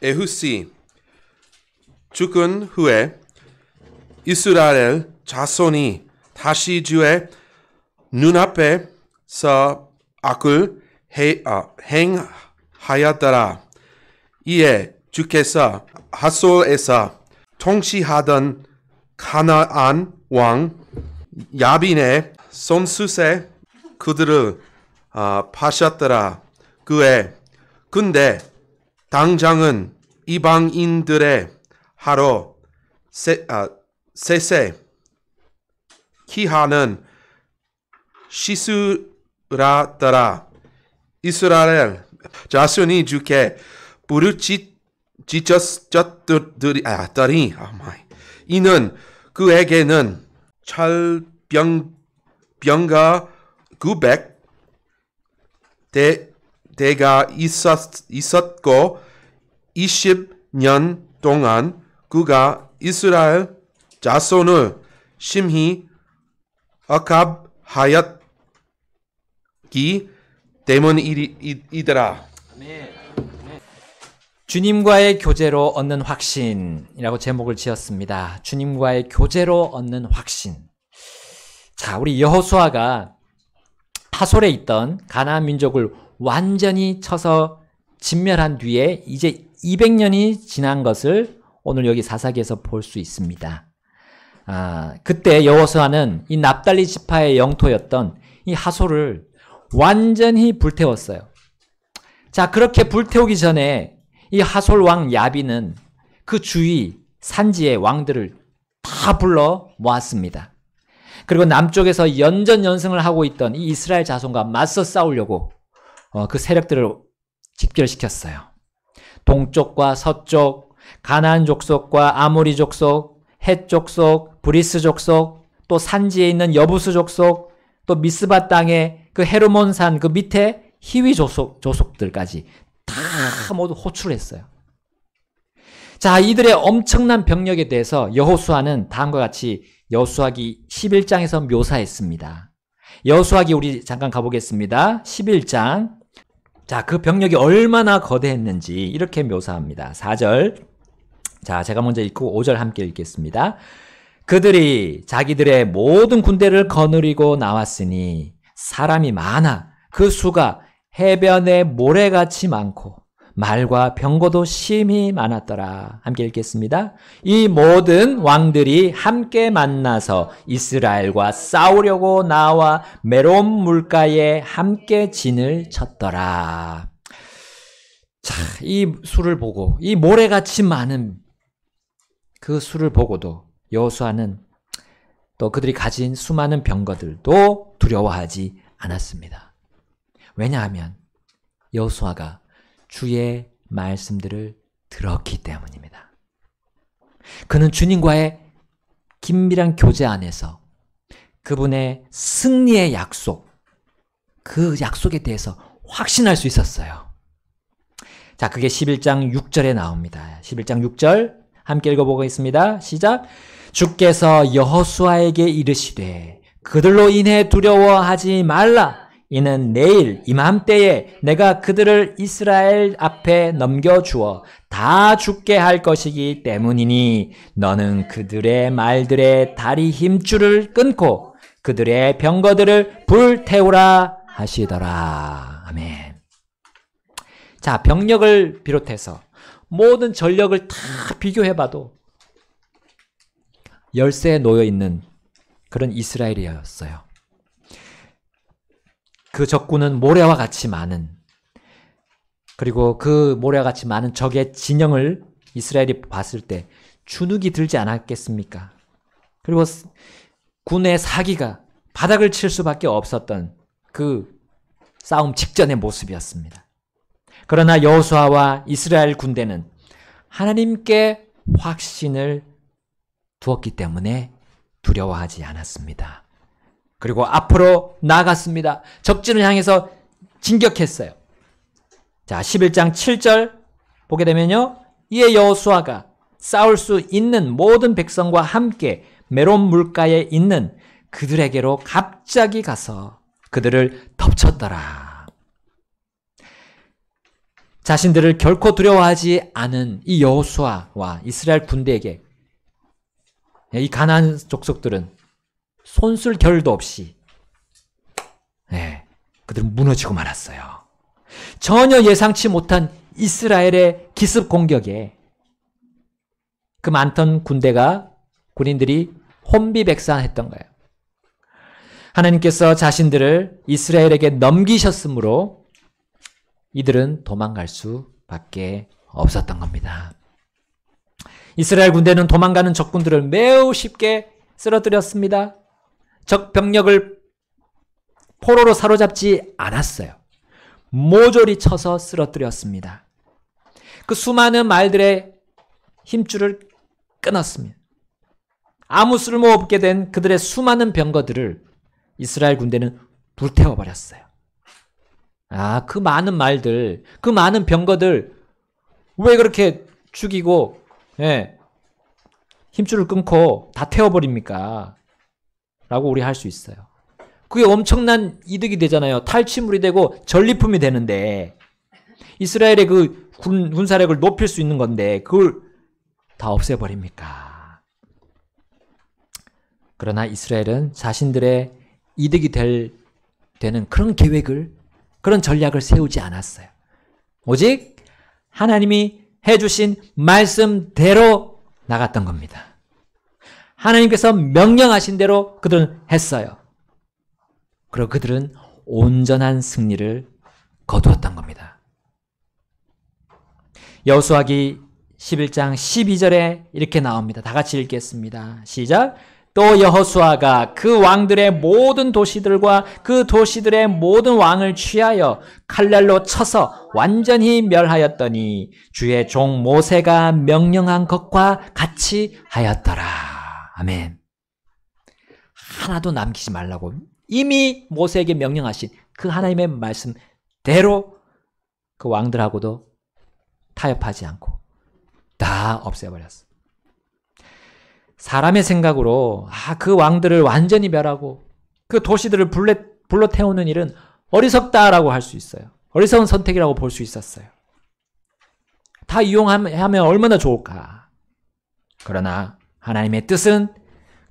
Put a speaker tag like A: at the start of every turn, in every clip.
A: 에훗이 죽은 후에 이스라엘 자손이 다시 주의 눈앞에서 악을 행하였더라. 이에 주께서 하솔에서 통치하던 가나안 왕 야빈의 손수세 그들을 파셨더라. 근데 당장은 이방인들의 하로 세세 키하는 시수라더라. 이스라엘 자손이 주께 부르짖었더니 이는 그에게는 철병가 900대가 있었고 20년 동안 그가 이스라엘 자손을 심히 억압하였기 때문이더라.
B: 주님과의 교제로 얻는 확신이라고 제목을 지었습니다. 주님과의 교제로 얻는 확신. 자, 우리 여호수아가 하솔에 있던 가나안 민족을 완전히 쳐서 진멸한 뒤에 이제 200년이 지난 것을 오늘 여기 사사기에서 볼 수 있습니다. 그때 여호수아는 이 납달리 지파의 영토였던 이 하솔을 완전히 불태웠어요. 자, 그렇게 불태우기 전에 이 하솔 왕 야빈은 그 주위 산지의 왕들을 다 불러 모았습니다. 그리고 남쪽에서 연전연승을 하고 있던 이 이스라엘 자손과 맞서 싸우려고 그 세력들을 집결시켰어요. 동쪽과 서쪽, 가나안 족속과 아모리 족속, 헷 족속, 브리스 족속, 또 산지에 있는 여부스 족속, 또 미스바 땅의 그 헤르몬산 그 밑에 히위 조속들까지 다 모두 호출했어요. 자, 이들의 엄청난 병력에 대해서 여호수아는 다음과 같이 여호수아기 11장에서 묘사했습니다. 여호수아기 우리 잠깐 가보겠습니다. 11장. 자, 그 병력이 얼마나 거대했는지 이렇게 묘사합니다. 4절. 자, 제가 먼저 읽고 5절 함께 읽겠습니다. 그들이 자기들의 모든 군대를 거느리고 나왔으니 사람이 많아 그 수가 해변에 모래같이 많고 말과 병거도 심히 많았더라. 함께 읽겠습니다. 이 모든 왕들이 함께 만나서 이스라엘과 싸우려고 나와 메롬 물가에 함께 진을 쳤더라. 자, 이 수를 보고 이 모래같이 많은 그 수를 보고도 여호수아는 또 그들이 가진 수많은 병거들도 두려워하지 않았습니다. 왜냐하면 여호수아가 주의 말씀들을 들었기 때문입니다. 그는 주님과의 긴밀한 교제 안에서 그분의 승리의 약속, 그 약속에 대해서 확신할 수 있었어요. 자, 그게 11장 6절에 나옵니다. 11장 6절 함께 읽어보겠습니다. 시작. 주께서 여호수아에게 이르시되 그들로 인해 두려워하지 말라. 이는 내일 이맘때에 내가 그들을 이스라엘 앞에 넘겨주어 다 죽게 할 것이기 때문이니 너는 그들의 말들의 다리 힘줄을 끊고 그들의 병거들을 불태우라 하시더라. 아멘. 자, 병력을 비롯해서 모든 전력을 다 비교해봐도 열세에 놓여있는 그런 이스라엘이었어요. 그 적군은 모래와 같이 많은, 그리고 그 모래와 같이 많은 적의 진영을 이스라엘이 봤을 때 주눅이 들지 않았겠습니까? 그리고 군의 사기가 바닥을 칠 수밖에 없었던 그 싸움 직전의 모습이었습니다. 그러나 여호수아와 이스라엘 군대는 하나님께 확신을 두었기 때문에 두려워하지 않았습니다. 그리고 앞으로 나아갔습니다. 적진을 향해서 진격했어요. 자, 11장 7절 보게 되면요. 이에 여호수아가 싸울 수 있는 모든 백성과 함께 메론 물가에 있는 그들에게로 갑자기 가서 그들을 덮쳤더라. 자신들을 결코 두려워하지 않은 이 여호수아와 이스라엘 군대에게 이 가나안 족속들은 손쓸 겨를도 없이 그들은 무너지고 말았어요. 전혀 예상치 못한 이스라엘의 기습 공격에 그 많던 군인들이 혼비백산했던 거예요. 하나님께서 자신들을 이스라엘에게 넘기셨으므로 이들은 도망갈 수밖에 없었던 겁니다. 이스라엘 군대는 도망가는 적군들을 매우 쉽게 쓰러뜨렸습니다. 적 병력을 포로로 사로잡지 않았어요. 모조리 쳐서 쓰러뜨렸습니다. 그 수많은 말들의 힘줄을 끊었습니다. 아무 쓸모없게 된 그들의 수많은 병거들을 이스라엘 군대는 불태워버렸어요. 그 많은 말들, 그 많은 병거들 왜 그렇게 죽이고 힘줄을 끊고 다 태워버립니까? 라고 우리 할 수 있어요. 그게 엄청난 이득이 되잖아요. 탈취물이 되고 전리품이 되는데 이스라엘의 그 군사력을 높일 수 있는 건데 그걸 다 없애버립니까? 그러나 이스라엘은 자신들의 이득이 되는 그런 계획을, 그런 전략을 세우지 않았어요. 오직 하나님이 해주신 말씀대로 나갔던 겁니다. 하나님께서 명령하신 대로 그들은 했어요. 그리고 그들은 온전한 승리를 거두었던 겁니다. 여호수아기 11장 12절에 이렇게 나옵니다. 다 같이 읽겠습니다. 시작. 또 여호수아가 그 왕들의 모든 도시들과 그 도시들의 모든 왕을 취하여 칼날로 쳐서 완전히 멸하였더니 주의 종 모세가 명령한 것과 같이 하였더라. 아멘. 하나도 남기지 말라고 이미 모세에게 명령하신 그 하나님의 말씀대로 그 왕들하고도 타협하지 않고 다 없애버렸어. 사람의 생각으로 그 왕들을 완전히 멸하고 그 도시들을 불러 태우는 일은 어리석다라고 할 수 있어요. 어리석은 선택이라고 볼 수 있었어요. 다 이용하면 얼마나 좋을까. 그러나 하나님의 뜻은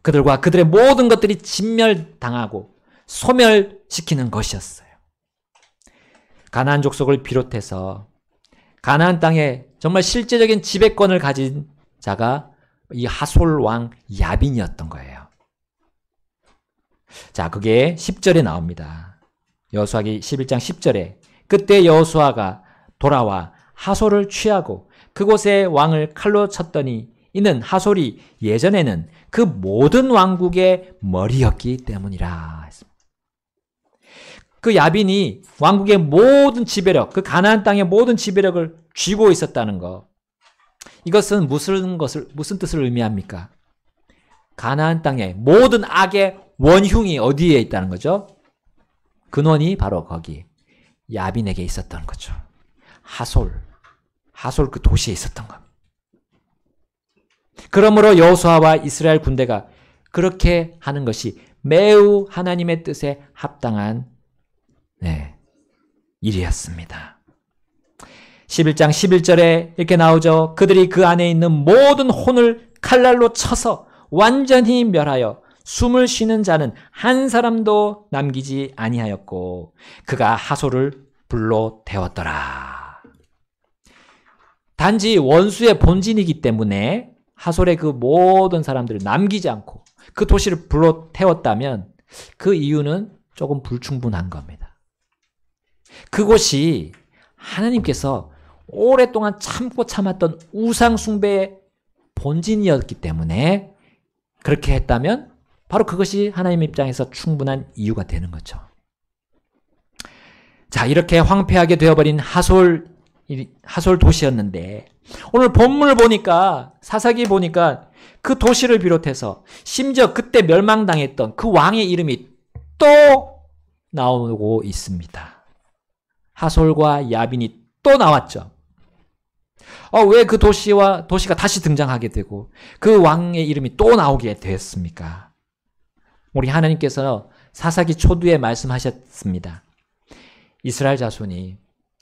B: 그들과 그들의 모든 것들이 진멸당하고 소멸시키는 것이었어요. 가나안 족속을 비롯해서 가나안 땅에 정말 실제적인 지배권을 가진 자가 이 하솔 왕 야빈이었던 거예요. 자, 그게 10절에 나옵니다. 여호수아기 11장 10절에 그때 여호수아가 돌아와 하솔을 취하고 그곳에 왕을 칼로 쳤더니 이는 하솔이 예전에는 그 모든 왕국의 머리였기 때문이라 했습니다. 그 야빈이 왕국의 모든 지배력, 그 가나안 땅의 모든 지배력을 쥐고 있었다는 것. 이것은 무슨 뜻을 의미합니까? 가나안 땅의 모든 악의 원흉이 어디에 있다는 거죠? 근원이 바로 거기 야빈에게 있었던 거죠. 하솔 그 도시에 있었던 것. 그러므로 여호수아와 이스라엘 군대가 그렇게 하는 것이 매우 하나님의 뜻에 합당한 일이었습니다. 11장 11절에 이렇게 나오죠. 그들이 그 안에 있는 모든 혼을 칼날로 쳐서 완전히 멸하여 숨을 쉬는 자는 한 사람도 남기지 아니하였고 그가 하솔을 불로 태웠더라. 단지 원수의 본진이기 때문에 하솔의 그 모든 사람들을 남기지 않고 그 도시를 불로 태웠다면 그 이유는 조금 불충분한 겁니다. 그곳이 하나님께서 오랫동안 참고 참았던 우상 숭배의 본진이었기 때문에 그렇게 했다면 바로 그것이 하나님 입장에서 충분한 이유가 되는 거죠. 자, 이렇게 황폐하게 되어버린 하솔 도시였는데 오늘 본문을 보니까 사사기 보니까 그 도시를 비롯해서 심지어 그때 멸망당했던 그 왕의 이름이 또 나오고 있습니다. 하솔과 야빈이 또 나왔죠. 왜 그 도시가 다시 등장하게 되고 그 왕의 이름이 또 나오게 되었습니까? 우리 하나님께서 사사기 초두에 말씀하셨습니다. 이스라엘 자손이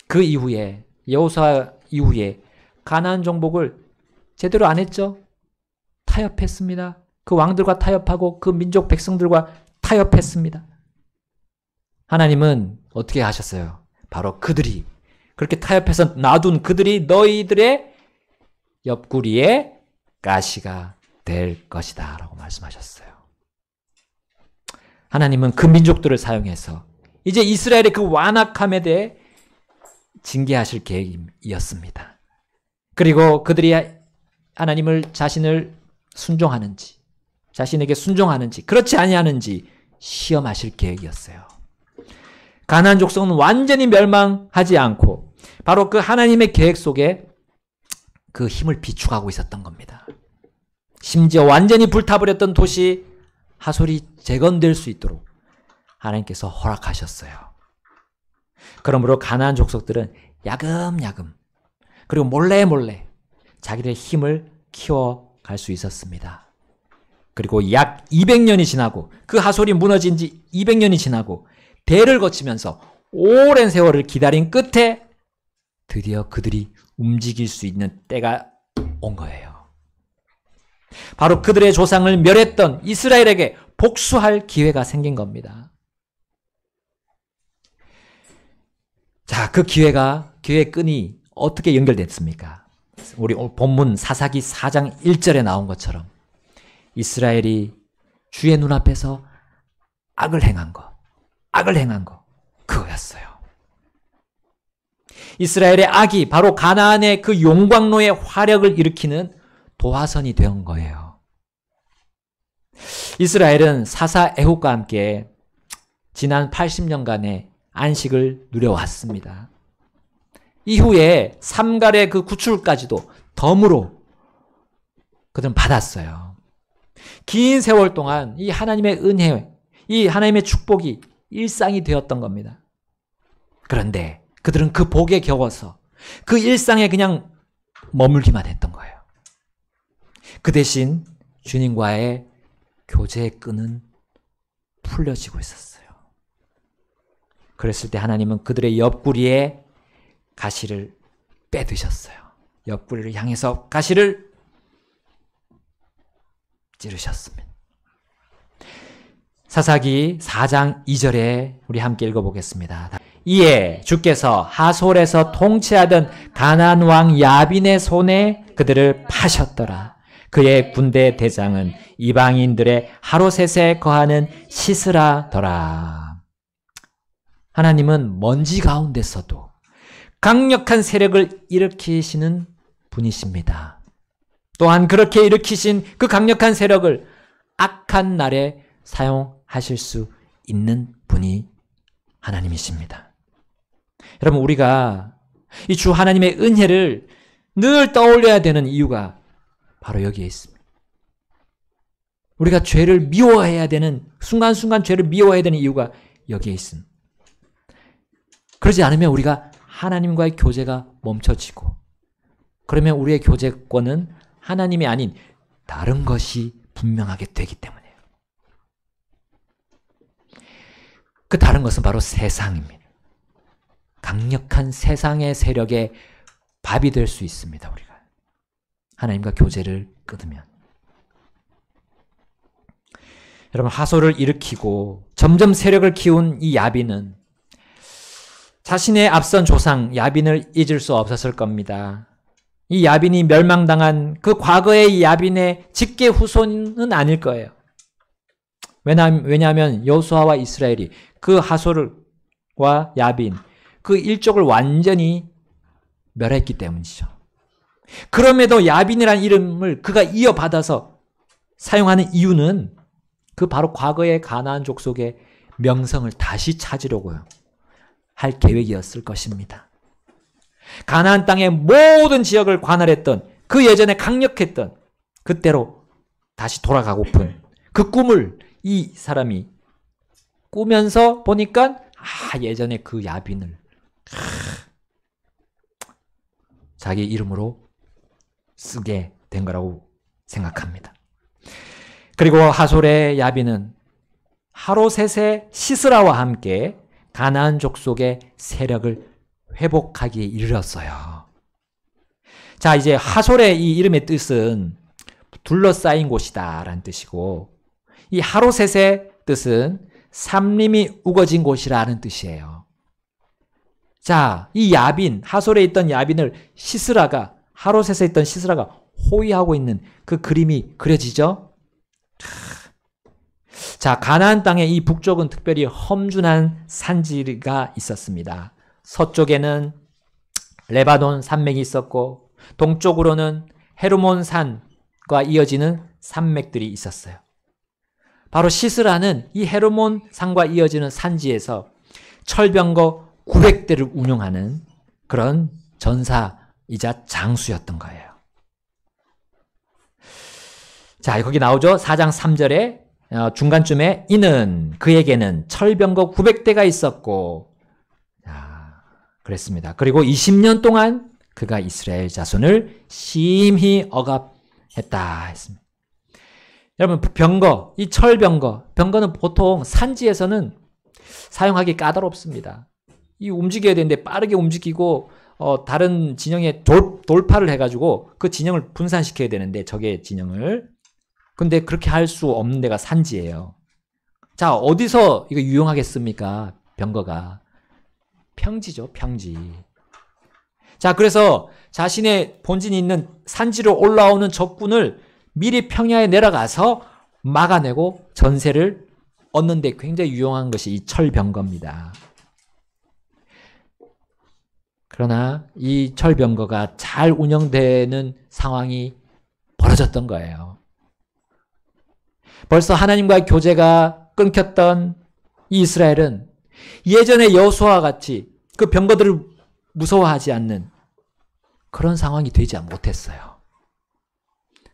B: 그 이후에 여호수아 이후에 가나안 정복을 제대로 안 했죠. 타협했습니다. 그 왕들과 타협하고 그 민족 백성들과 타협했습니다. 하나님은 어떻게 하셨어요? 바로 그들이 그렇게 타협해서 놔둔 그들이 너희들의 옆구리에 가시가 될 것이다 라고 말씀하셨어요. 하나님은 그 민족들을 사용해서 이제 이스라엘의 그 완악함에 대해 징계하실 계획이었습니다. 그리고 그들이 하나님을 자신을 순종하는지 자신에게 순종하는지 그렇지 아니하는지 시험하실 계획이었어요. 가나안 족속은 완전히 멸망하지 않고 바로 그 하나님의 계획 속에 그 힘을 비축하고 있었던 겁니다. 심지어 완전히 불타버렸던 도시 하솔이 재건될 수 있도록 하나님께서 허락하셨어요. 그러므로 가나안 족속들은 야금야금 그리고 몰래 자기들의 힘을 키워갈 수 있었습니다. 그리고 약 200년이 지나고 그 하솔이 무너진 지 200년이 지나고 대를 거치면서 오랜 세월을 기다린 끝에 드디어 그들이 움직일 수 있는 때가 온 거예요. 바로 그들의 조상을 멸했던 이스라엘에게 복수할 기회가 생긴 겁니다. 자, 그 기회의 끈이 어떻게 연결됐습니까? 우리 오늘 본문 사사기 4장 1절에 나온 것처럼 이스라엘이 주의 눈앞에서 악을 행한 거 그거였어요. 이스라엘의 악이 바로 가나안의 그 용광로의 화력을 일으키는 도화선이 된 거예요. 이스라엘은 사사 에훗과 함께 지난 80년간의 안식을 누려왔습니다. 이후에 삼갈의 그 구출까지도 덤으로 그들은 받았어요. 긴 세월 동안 이 하나님의 은혜, 이 하나님의 축복이 일상이 되었던 겁니다. 그런데 그들은 그 복에 겨워서 그 일상에 그냥 머물기만 했던 거예요. 그 대신 주님과의 교제의 끈은 풀려지고 있었어요. 그랬을 때 하나님은 그들의 옆구리에 가시를 빼드셨어요. 옆구리를 향해서 가시를 찌르셨습니다. 사사기 4장 2절에 우리 함께 읽어보겠습니다. 이에 주께서 하솔에서 통치하던 가나안 왕 야빈의 손에 그들을 파셨더라. 그의 군대 대장은 이방인들의 하롯셋에 거하는 시스라더라. 하나님은 먼지 가운데서도 강력한 세력을 일으키시는 분이십니다. 또한 그렇게 일으키신 그 강력한 세력을 악한 날에 사용하실 수 있는 분이 하나님이십니다. 여러분, 우리가 이 주 하나님의 은혜를 늘 떠올려야 되는 이유가 바로 여기에 있습니다. 우리가 죄를 미워해야 되는, 순간순간 죄를 미워해야 되는 이유가 여기에 있습니다. 그러지 않으면 우리가 하나님과의 교제가 멈춰지고, 그러면 우리의 교제권은 하나님이 아닌 다른 것이 분명하게 되기 때문이에요. 그 다른 것은 바로 세상입니다. 강력한 세상의 세력에 밥이 될 수 있습니다. 우리가 하나님과 교제를 끊으면. 여러분, 하솔을 일으키고 점점 세력을 키운 이 야빈은 자신의 앞선 조상 야빈을 잊을 수 없었을 겁니다. 이 야빈이 멸망당한 그 과거의 이 야빈의 직계 후손은 아닐 거예요. 왜냐하면 여호수아와 이스라엘이 그 하솔과 야빈, 그 일족을 완전히 멸했기 때문이죠. 그럼에도 야빈이라는 이름을 그가 이어받아서 사용하는 이유는 그 바로 과거의 가나안 족속의 명성을 다시 찾으려고요. 할 계획이었을 것입니다. 가나안 땅의 모든 지역을 관할했던 그 예전에 강력했던 그때로 다시 돌아가고픈 그 꿈을 이 사람이 꾸면서 보니까 예전에 그 야빈을 자기 이름으로 쓰게 된 거라고 생각합니다. 그리고 하솔의 야빈은 하롯셋의 시스라와 함께 가나안 족속의 세력을 회복하기에 이르렀어요. 자, 이제 하솔의 이 이름의 뜻은 둘러싸인 곳이다 라는 뜻이고, 이 하로셋의 뜻은 삼림이 우거진 곳이라는 뜻이에요. 자, 이 야빈, 하솔에 있던 야빈을 시스라가, 하로셋에 있던 시스라가 호위하고 있는 그 그림이 그려지죠? 자, 가나안 땅의 이 북쪽은 특별히 험준한 산지가 있었습니다. 서쪽에는 레바논 산맥이 있었고, 동쪽으로는 헤르몬 산과 이어지는 산맥들이 있었어요. 바로 시스라는 이 헤르몬 산과 이어지는 산지에서 철병거 900대를 운용하는 그런 전사이자 장수였던 거예요. 자, 거기 나오죠. 4장 3절에 중간쯤에 이는 그에게는 철병거 900대가 있었고, 자, 그랬습니다. 그리고 20년 동안 그가 이스라엘 자손을 심히 억압했다 했습니다. 여러분, 병거, 이 철병거, 병거는 보통 산지에서는 사용하기 까다롭습니다. 이 움직여야 되는데 빠르게 움직이고 다른 진영에 돌파를 해가지고 그 진영을 분산시켜야 되는데, 적의 진영을. 근데 그렇게 할 수 없는 데가 산지예요. 자, 어디서 이거 유용하겠습니까? 병거가. 평지죠, 평지. 자, 그래서 자신의 본진이 있는 산지로 올라오는 적군을 미리 평야에 내려가서 막아내고 전세를 얻는 데 굉장히 유용한 것이 이 철병거입니다. 그러나 이 철병거가 잘 운영되는 상황이 벌어졌던 거예요. 벌써 하나님과의 교제가 끊겼던 이 이스라엘은 예전의 여호수아와 같이 그 병거들을 무서워하지 않는 그런 상황이 되지 못했어요.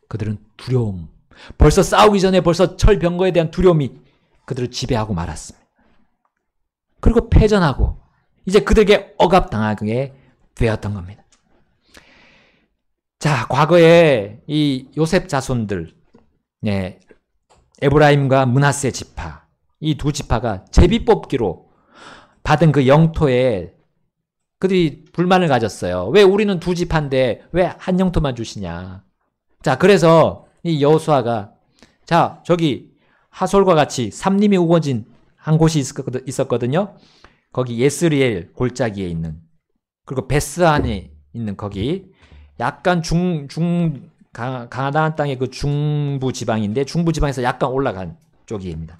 B: 그들은 두려움, 벌써 싸우기 전에 벌써 철병거에 대한 두려움이 그들을 지배하고 말았습니다. 그리고 패전하고 이제 그들에게 억압당하게 되었던 겁니다. 자, 과거에 이 요셉 자손들, 네, 에브라임과 므낫세 지파, 이 두 지파가 제비 뽑기로 받은 그 영토에 그들이 불만을 가졌어요. 왜 우리는 두 지파인데 왜 한 영토만 주시냐. 자, 그래서 이 여호수아가, 자, 저기 하솔과 같이 삼림이 우거진 한 곳이 있었거든요. 거기 예스리엘 골짜기에 있는, 그리고 베스안에 있는 거기 약간 가나안 땅의 그 중부 지방인데, 중부 지방에서 약간 올라간 쪽입니다.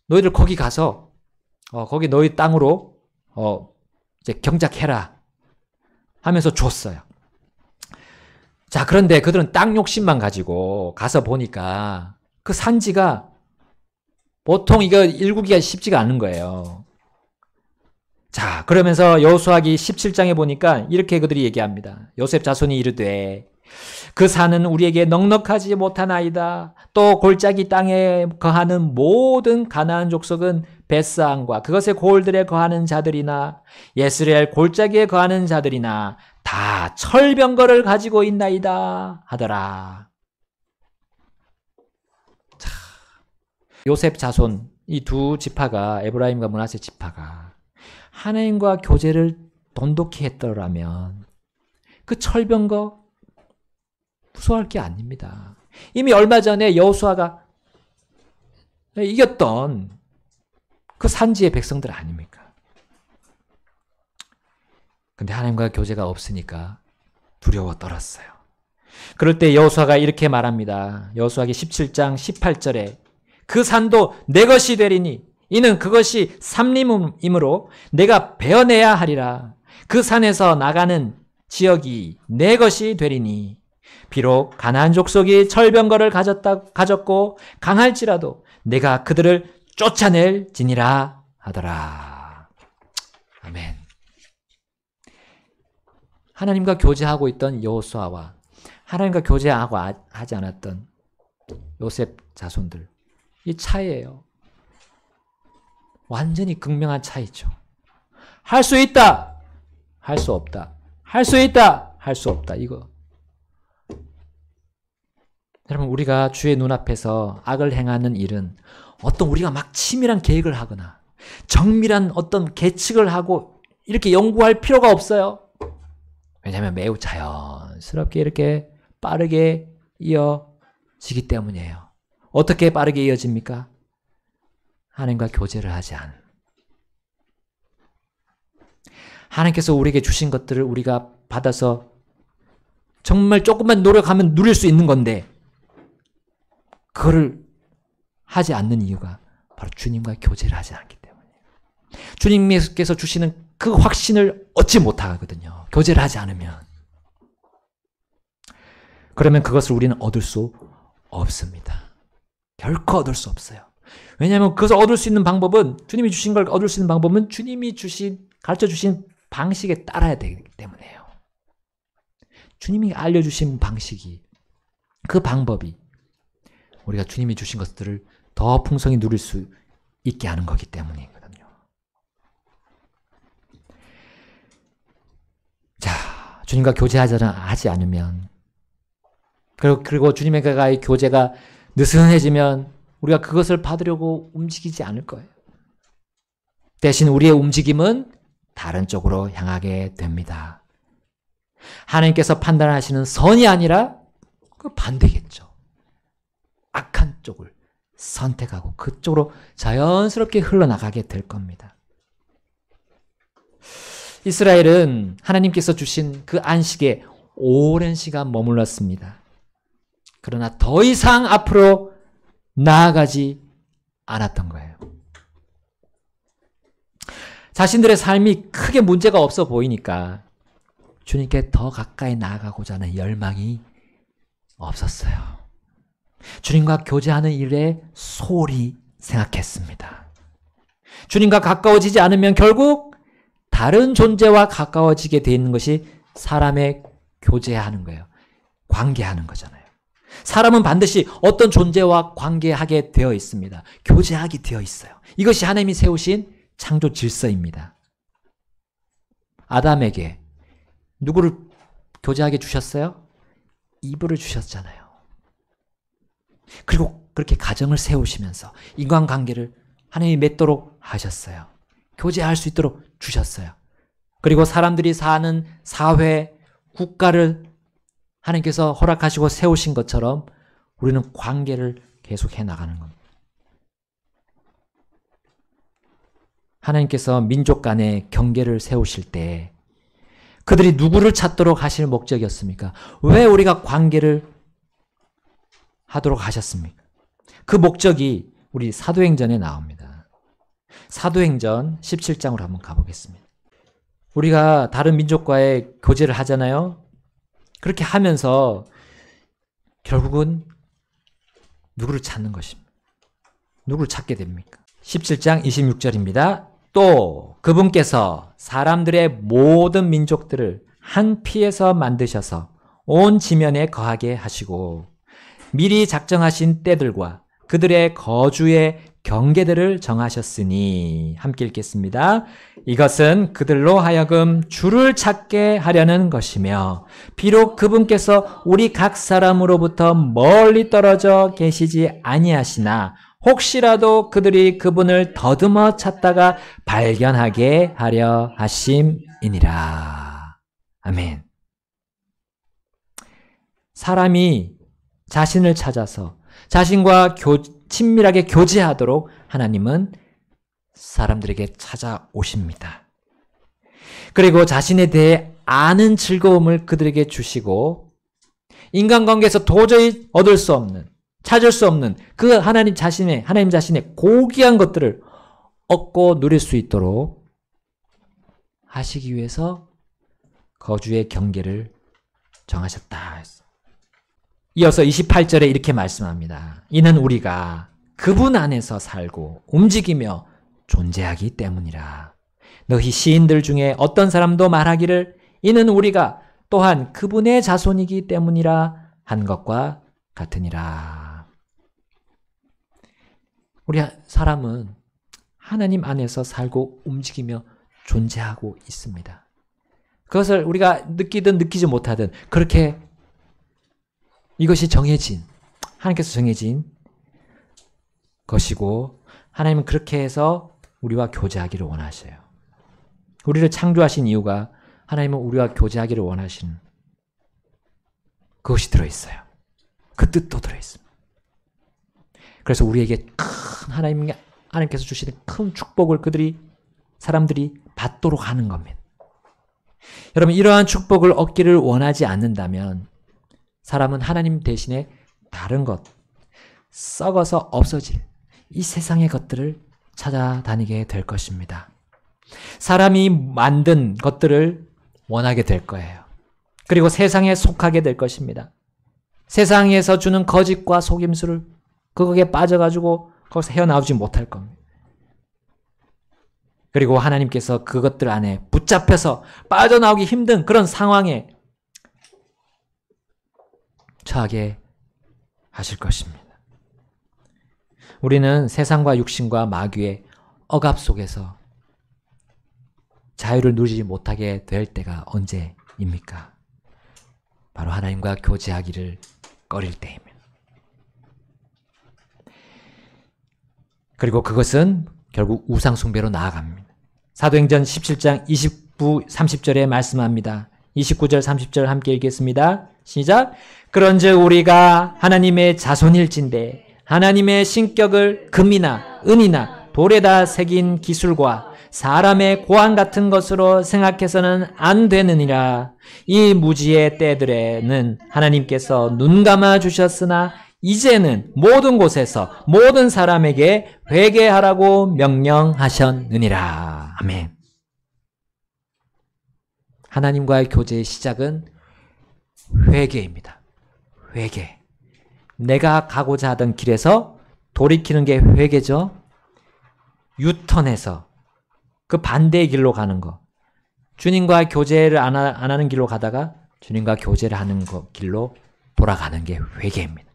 B: 너희들 거기 가서 거기 너희 땅으로 이제 경작해라 하면서 줬어요. 자, 그런데 그들은 땅 욕심만 가지고 가서 보니까 그 산지가 보통 이거 일구기가 쉽지가 않은 거예요. 자, 그러면서 여호수아기 17장에 보니까 이렇게 그들이 얘기합니다. 요셉 자손이 이르되 그 산은 우리에게 넉넉하지 못하나이다. 또 골짜기 땅에 거하는 모든 가나안 족속은 베스안과 그것의 고을들에 거하는 자들이나 예스레엘 골짜기에 거하는 자들이나 다 철병거를 가지고 있나이다 하더라. 자, 요셉 자손 이 두 지파가, 에브라임과 므낫세 지파가 하나님과 교제를 돈독히 했더라면 그 철병거 무서워할 게 아닙니다. 이미 얼마 전에 여호수아가 이겼던 그 산지의 백성들 아닙니까? 근데 하나님과 교제가 없으니까 두려워 떨었어요. 그럴 때 여호수아가 이렇게 말합니다. 여호수아기 17장 18절에 그 산도 내 것이 되리니 이는 그것이 삼림이므로 내가 베어내야 하리라. 그 산에서 나가는 지역이 내 것이 되리니 비록 가나안 족속이 철병거를 가졌고 강할지라도 내가 그들을 쫓아낼지니라 하더라. 아멘. 하나님과 교제하고 있던 여호수아와 하나님과 교제하고 하지 않았던 요셉 자손들, 이 차이예요. 완전히 극명한 차이죠. 할 수 있다, 할 수 없다. 할 수 있다, 할 수 없다. 이거. 여러분, 우리가 주의 눈앞에서 악을 행하는 일은 어떤 우리가 막 치밀한 계획을 하거나 정밀한 어떤 계측을 하고 이렇게 연구할 필요가 없어요. 왜냐하면 매우 자연스럽게 이렇게 빠르게 이어지기 때문이에요. 어떻게 빠르게 이어집니까? 하나님과 교제를 하지 않은. 하나님께서 우리에게 주신 것들을 우리가 받아서 정말 조금만 노력하면 누릴 수 있는 건데 그거를 하지 않는 이유가 바로 주님과 교제를 하지 않기 때문이에요. 주님께서 주시는 그 확신을 얻지 못하거든요. 교제를 하지 않으면. 그러면 그것을 우리는 얻을 수 없습니다. 결코 얻을 수 없어요. 왜냐하면 그것을 얻을 수 있는 방법은, 주님이 주신 걸 얻을 수 있는 방법은 주님이 가르쳐 주신 방식에 따라야 되기 때문에요. 주님이 알려주신 방식이, 그 방법이 우리가 주님이 주신 것들을 더 풍성히 누릴 수 있게 하는 거기 때문이거든요. 자, 주님과 교제하지 않으면, 그리고 주님과의 교제가 느슨해지면 우리가 그것을 받으려고 움직이지 않을 거예요. 대신 우리의 움직임은 다른 쪽으로 향하게 됩니다. 하나님께서 판단하시는 선이 아니라 그 반대겠죠. 악한 쪽을 선택하고 그쪽으로 자연스럽게 흘러나가게 될 겁니다. 이스라엘은 하나님께서 주신 그 안식에 오랜 시간 머물렀습니다. 그러나 더 이상 앞으로 나아가지 않았던 거예요. 자신들의 삶이 크게 문제가 없어 보이니까 주님께 더 가까이 나아가고자 하는 열망이 없었어요. 주님과 교제하는 일에 소홀히 생각했습니다. 주님과 가까워지지 않으면 결국 다른 존재와 가까워지게 되어 있는 것이 사람의 교제하는 거예요. 관계하는 거잖아요. 사람은 반드시 어떤 존재와 관계하게 되어 있습니다. 교제하게 되어 있어요. 이것이 하나님이 세우신 창조 질서입니다. 아담에게 누구를 교제하게 주셨어요? 이브를 주셨잖아요. 그리고 그렇게 가정을 세우시면서 인간관계를 하나님이 맺도록 하셨어요. 교제할 수 있도록 주셨어요. 그리고 사람들이 사는 사회, 국가를 하나님께서 허락하시고 세우신 것처럼 우리는 관계를 계속해 나가는 겁니다. 하나님께서 민족 간의 경계를 세우실 때 그들이 누구를 찾도록 하실 목적이었습니까? 왜 우리가 관계를 하도록 하셨습니까? 그 목적이 우리 사도행전에 나옵니다. 사도행전 17장으로 한번 가보겠습니다. 우리가 다른 민족과의 교제를 하잖아요. 그렇게 하면서 결국은 누구를 찾는 것입니다. 누구를 찾게 됩니까? 17장 26절입니다. 또 그분께서 사람들의 모든 민족들을 한 피에서 만드셔서 온 지면에 거하게 하시고 미리 작정하신 때들과 그들의 거주의 경계들을 정하셨으니, 함께 읽겠습니다. 이것은 그들로 하여금 주를 찾게 하려는 것이며 비록 그분께서 우리 각 사람으로부터 멀리 떨어져 계시지 아니하시나 혹시라도 그들이 그분을 더듬어 찾다가 발견하게 하려 하심이니라. 아멘. 사람이 자신을 찾아서 자신과 친밀하게 교제하도록 하나님은 사람들에게 찾아오십니다. 그리고 자신에 대해 아는 즐거움을 그들에게 주시고 인간관계에서 도저히 얻을 수 없는, 찾을 수 없는 그 하나님 자신의 고귀한 것들을 얻고 누릴 수 있도록 하시기 위해서 거주의 경계를 정하셨다 했어. 이어서 28절에 이렇게 말씀합니다. 이는 우리가 그분 안에서 살고 움직이며 존재하기 때문이라. 너희 시인들 중에 어떤 사람도 말하기를 이는 우리가 또한 그분의 자손이기 때문이라 한 것과 같으니라. 우리 사람은 하나님 안에서 살고 움직이며 존재하고 있습니다. 그것을 우리가 느끼든 느끼지 못하든 그렇게 이것이 하나님께서 정해진 것이고 하나님은 그렇게 해서 우리와 교제하기를 원하셔요. 우리를 창조하신 이유가 하나님은 우리와 교제하기를 원하시는 그것이 들어있어요. 그 뜻도 들어있습니다. 그래서 우리에게 큰 하나님께서 주시는 큰 축복을 사람들이 받도록 하는 겁니다. 여러분, 이러한 축복을 얻기를 원하지 않는다면 사람은 하나님 대신에 다른 것, 썩어서 없어질 이 세상의 것들을 찾아다니게 될 것입니다. 사람이 만든 것들을 원하게 될 거예요. 그리고 세상에 속하게 될 것입니다. 세상에서 주는 거짓과 속임수를 거기에 빠져가지고 거기서 헤어나오지 못할 겁니다. 그리고 하나님께서 그것들 안에 붙잡혀서 빠져나오기 힘든 그런 상황에 처하게 하실 것입니다. 우리는 세상과 육신과 마귀의 억압 속에서 자유를 누리지 못하게 될 때가 언제입니까? 바로 하나님과 교제하기를 꺼릴 때입니다. 그리고 그것은 결국 우상 숭배로 나아갑니다. 사도행전 17장 29, 30절에 말씀합니다. 29절, 30절 함께 읽겠습니다. 시작. 그런즉 우리가 하나님의 자손일진데 하나님의 신격을 금이나 은이나 돌에다 새긴 기술과 사람의 고안 같은 것으로 생각해서는 안 되느니라. 이 무지의 때들에는 하나님께서 눈 감아 주셨으나 이제는 모든 곳에서 모든 사람에게 회개하라고 명령하셨느니라. 아멘. 하나님과의 교제의 시작은 회개입니다. 회개. 내가 가고자 하던 길에서 돌이키는 게 회개죠. 유턴해서 그 반대의 길로 가는 거. 주님과 교제를 안 하는 길로 가다가 주님과 교제를 하는 길로 돌아가는 게 회개입니다.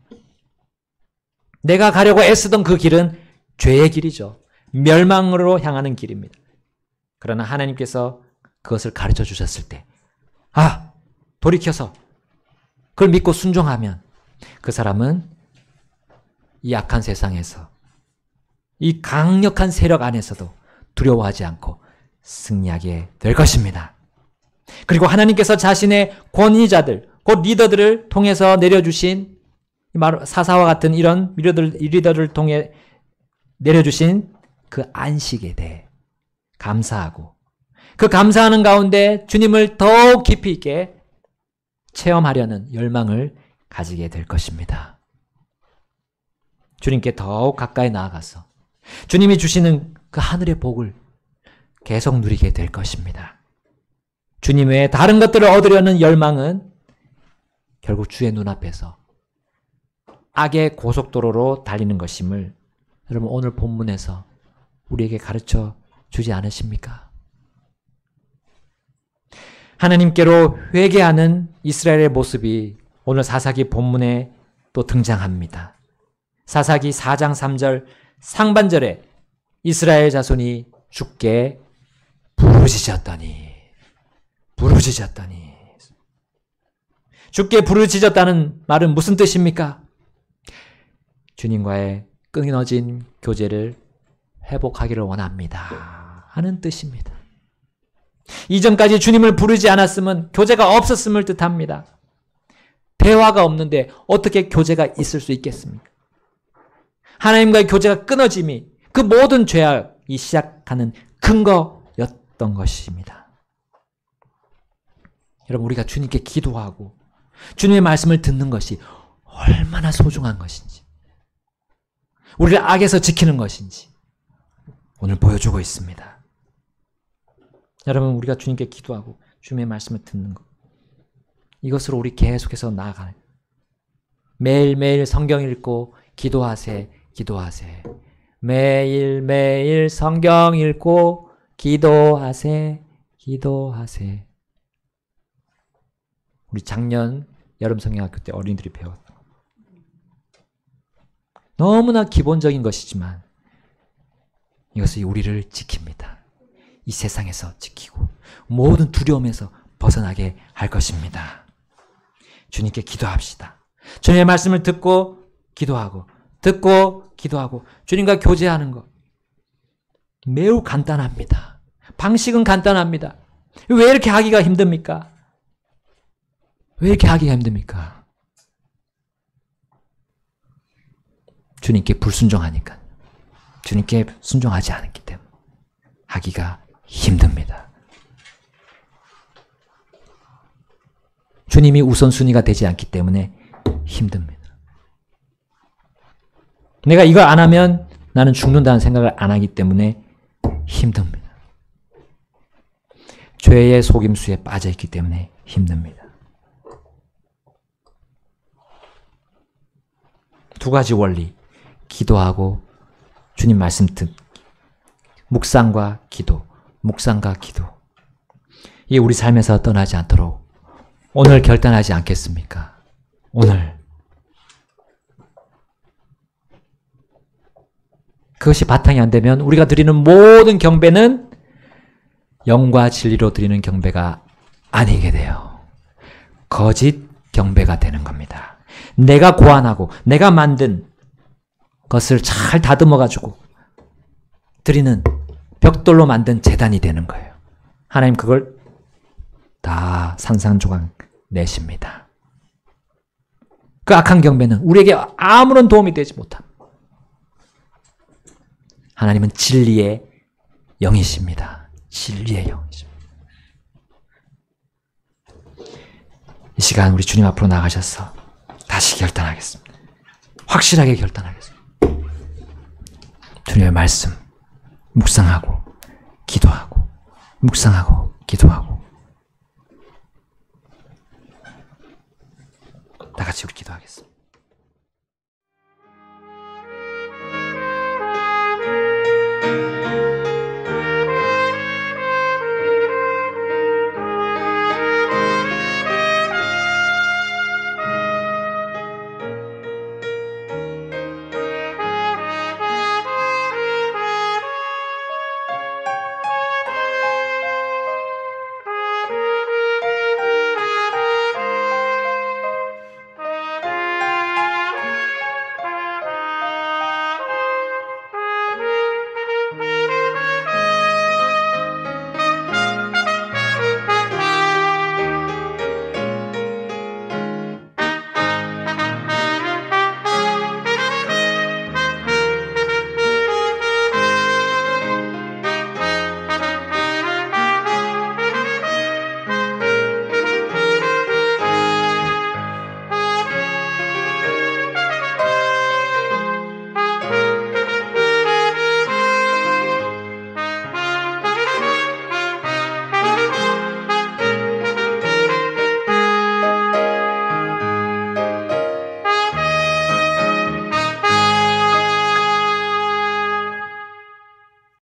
B: 내가 가려고 애쓰던 그 길은 죄의 길이죠. 멸망으로 향하는 길입니다. 그러나 하나님께서 그것을 가르쳐 주셨을 때, 돌이켜서 그걸 믿고 순종하면 그 사람은 이 악한 세상에서 이 강력한 세력 안에서도 두려워하지 않고 승리하게 될 것입니다. 그리고 하나님께서 자신의 권위자들, 곧 리더들을 통해서 내려주신 사사와 같은 이런 리더를 통해 내려주신 그 안식에 대해 감사하고 그 감사하는 가운데 주님을 더욱 깊이 있게 체험하려는 열망을 가지게 될 것입니다. 주님께 더욱 가까이 나아가서 주님이 주시는 그 하늘의 복을 계속 누리게 될 것입니다. 주님 외에 다른 것들을 얻으려는 열망은 결국 주의 눈앞에서 악의 고속도로로 달리는 것임을 여러분 오늘 본문에서 우리에게 가르쳐 주지 않으십니까? 하나님께로 회개하는 이스라엘의 모습이 오늘 사사기 본문에 또 등장합니다. 사사기 4장 3절 상반절에 이스라엘 자손이 주께 부르짖었더니 주께 부르짖었다는 말은 무슨 뜻입니까? 주님과의 끊어진 교제를 회복하기를 원합니다 하는 뜻입니다. 이전까지 주님을 부르지 않았으면 교제가 없었음을 뜻합니다. 대화가 없는데 어떻게 교제가 있을 수 있겠습니까? 하나님과의 교제가 끊어짐이 그 모든 죄악이 시작하는 근거였던 것입니다. 여러분, 우리가 주님께 기도하고 주님의 말씀을 듣는 것이 얼마나 소중한 것인지, 우리를 악에서 지키는 것인지 오늘 보여주고 있습니다. 여러분, 우리가 주님께 기도하고 주님의 말씀을 듣는 것, 이것으로 우리 계속해서 나아가는, 매일매일 성경 읽고 기도하세. 매일매일 성경 읽고 기도하세. 우리 작년 여름 성경학교 때 어린이들이 배웠던 너무나 기본적인 것이지만 이것이 우리를 지킵니다. 이 세상에서 지키고 모든 두려움에서 벗어나게 할 것입니다. 주님께 기도합시다. 주님의 말씀을 듣고 기도하고 주님과 교제하는 것 매우 간단합니다. 방식은 간단합니다. 왜 이렇게 하기가 힘듭니까? 왜 이렇게 하기가 힘듭니까? 주님께 불순종하니까. 주님께 순종하지 않았기 때문에 하기가 힘듭니다. 주님이 우선순위가 되지 않기 때문에 힘듭니다. 내가 이걸 안 하면 나는 죽는다는 생각을 안 하기 때문에 힘듭니다. 죄의 속임수에 빠져 있기 때문에 힘듭니다. 두 가지 원리, 기도하고 주님 말씀 듣기, 묵상과 기도, 묵상과 기도. 이게 우리 삶에서 떠나지 않도록 오늘 결단하지 않겠습니까? 오늘. 그것이 바탕이 안 되면 우리가 드리는 모든 경배는 영과 진리로 드리는 경배가 아니게 돼요. 거짓 경배가 되는 겁니다. 내가 고안하고 내가 만든 것을 잘 다듬어가지고 드리는 벽돌로 만든 제단이 되는 거예요. 하나님 그걸 다 산산조각 내십니다. 그 악한 경배는 우리에게 아무런 도움이 되지 못합니다. 하나님은 진리의 영이십니다. 진리의 영이십니다. 이 시간 우리 주님 앞으로 나가셔서 다시 결단하겠습니다. 확실하게 결단하겠습니다. 주님의 말씀 묵상하고 기도하고 묵상하고 기도하고 다 같이 우리 기도하겠습니다.